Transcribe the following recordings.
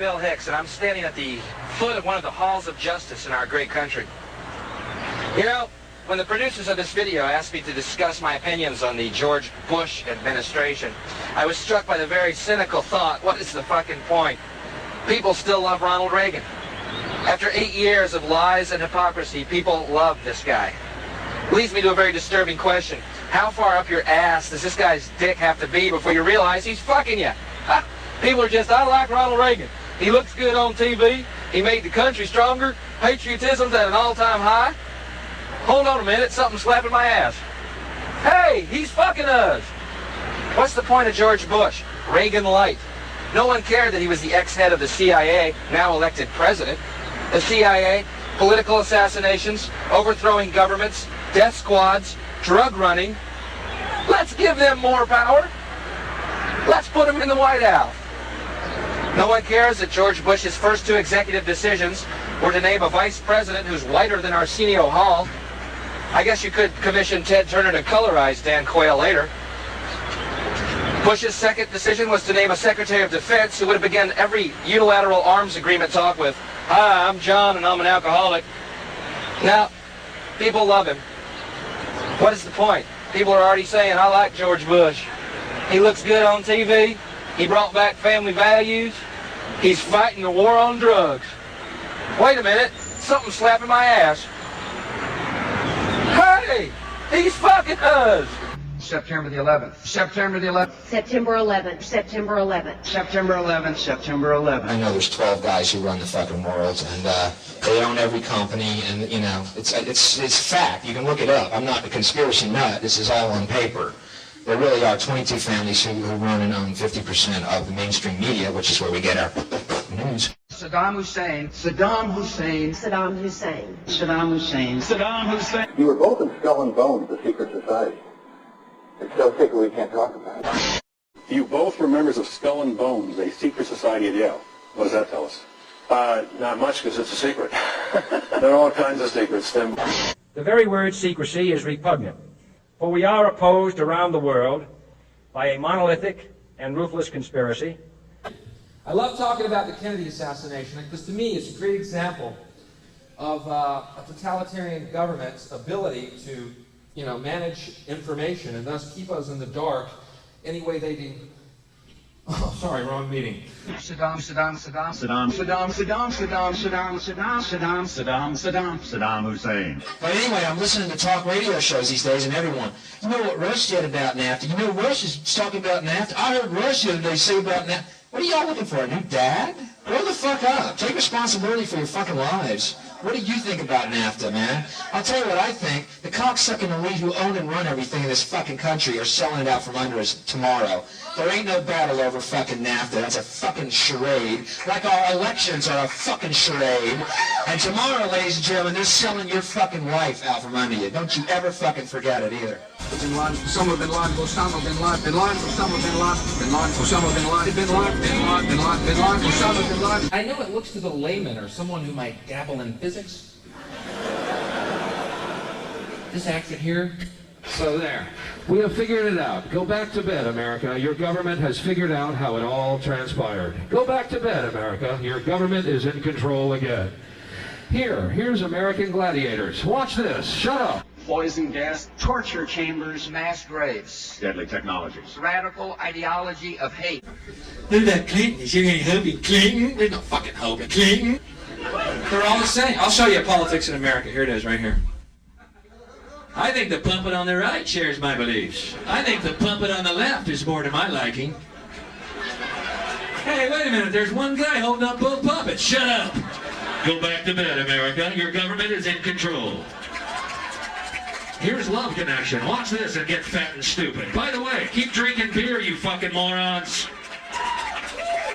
Bill Hicks, and I'm standing at the foot of one of the halls of justice in our great country. You know, when the producers of this video asked me to discuss my opinions on the George Bush administration, I was struck by the very cynical thought, what is the fucking point? People still love Ronald Reagan. After 8 years of lies and hypocrisy, people love this guy. Leads me to a very disturbing question. How far up your ass does this guy's dick have to be before you realize he's fucking you? People are just, I like Ronald Reagan. He looks good on TV. He made the country stronger. Patriotism's at an all-time high. Hold on a minute, something's slapping my ass. Hey, he's fucking us. What's the point of George Bush? Reagan light. No one cared that he was the ex-head of the CIA, now elected president. The CIA, political assassinations, overthrowing governments, death squads, drug running. Let's give them more power. Let's put them in the White House. No one cares that George Bush's first 2 executive decisions were to name a vice president who's whiter than Arsenio Hall. I guess you could commission Ted Turner to colorize Dan Quayle later. Bush's second decision was to name a Secretary of Defense who would have begun every unilateral arms agreement talk with, "Hi, I'm John and I'm an alcoholic." Now, people love him. What is the point? People are already saying, I like George Bush. He looks good on TV. He brought back family values. He's fighting the war on drugs. Wait a minute, something's slapping my ass. Hey, he's fucking us. September the 11th. September the 11th. September 11th. September 11th. September 11th. September 11th. I know there's 12 guys who run the fucking world, and they own every company, and you know, it's fact. You can look it up. I'm not a conspiracy nut. This is all on paper. There really are 22 families who run and own 50% of the mainstream media, which is where we get our news. Saddam Hussein. Saddam Hussein. Saddam Hussein. Saddam Hussein. Saddam Hussein. You were both in Skull and Bones, the secret society. It's so secret we can't talk about it. You both were members of Skull and Bones, a secret society at Yale. What does that tell us? Not much, because it's a secret. There are all kinds of secrets. The very word secrecy is repugnant, for we are opposed around the world by a monolithic and ruthless conspiracy. I love talking about the Kennedy assassination because to me it's a great example of a totalitarian government's ability to, you know, manage information and thus keep us in the dark any way they do. Oh, sorry, wrong meeting. Saddam Hussein. But anyway, I'm listening to talk radio shows these days, and everyone, you know what Rush said about NAFTA? You know Rush is talking about NAFTA? I heard Rush the other day say about NAFTA. What are y'all looking for, a new dad? Grow the fuck up. Take responsibility for your fucking lives. What do you think about NAFTA, man? I'll tell you what I think. The cocksucking elite who own and run everything in this fucking country are selling it out from under us tomorrow. There ain't no battle over fucking NAFTA. That's a fucking charade. Like our elections are a fucking charade. And tomorrow, ladies and gentlemen, they're selling your fucking life out from under you. Don't you ever fucking forget it either. Bin Laden, Osama bin Laden, Osama bin Laden, Bin Laden, Osama bin Laden, Bin Laden, Osama bin Laden, Bin Laden, Bin Laden, Bin Laden, Bin Laden, Osama bin Laden. I know it looks to the layman or someone who might dabble in physics. This action here. So there. We have figured it out. Go back to bed, America. Your government has figured out how it all transpired. Go back to bed, America. Your government is in control again. Here's American gladiators. Watch this. Shut up. Poison gas, torture chambers, mass graves. Deadly technologies. Radical ideology of hate. Look at that Clinton. Is you ain't Hobie Clinton? There's no fucking Hobie Clinton. They're all the same. I'll show you politics in America. Here it is, right here. I think the puppet on the right shares my beliefs. I think the puppet on the left is more to my liking. Hey, wait a minute. There's one guy holding up both puppets. Shut up. Go back to bed, America. Your government is in control. Here's Love Connection. Watch this and get fat and stupid. By the way, keep drinking beer, you fucking morons.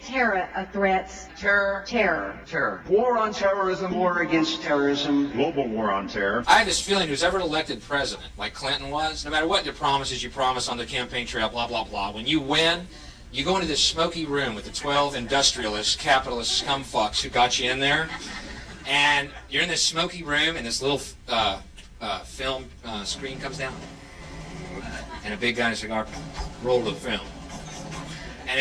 Terror of threats. Terror. Terror. Terror. War on terrorism, war against terrorism. Global war on terror. I have this feeling who's ever elected president, like Clinton was, no matter what the promises you promise on the campaign trail, blah, blah, blah, when you win, you go into this smoky room with the 12 industrialist, capitalist scumfucks who got you in there, and you're in this smoky room, and this little film screen comes down, and a big guy in a cigar roll the film. And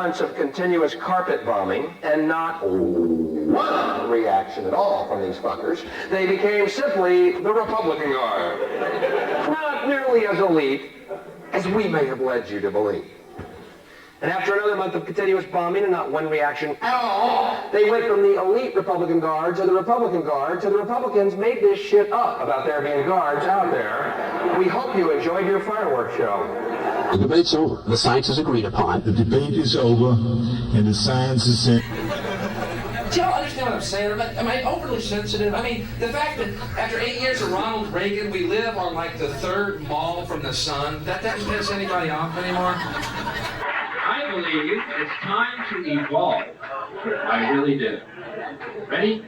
months of continuous carpet bombing and not one reaction at all from these fuckers, they became simply the Republican Guard. Not nearly as elite as we may have led you to believe. And after another month of continuous bombing and not one reaction at all, they went from the elite Republican Guard to the Republican Guard to the Republicans made this shit up about there being guards out there. We hope you enjoyed your fireworks show. The debate's over. The science is agreed upon. The debate is over, and the science is in. Do y'all understand what I'm saying? Am I overly sensitive? I mean, the fact that after 8 years of Ronald Reagan, we live on like the third mall from the sun, that doesn't piss anybody off anymore? I believe it's time to evolve. I really do. Ready?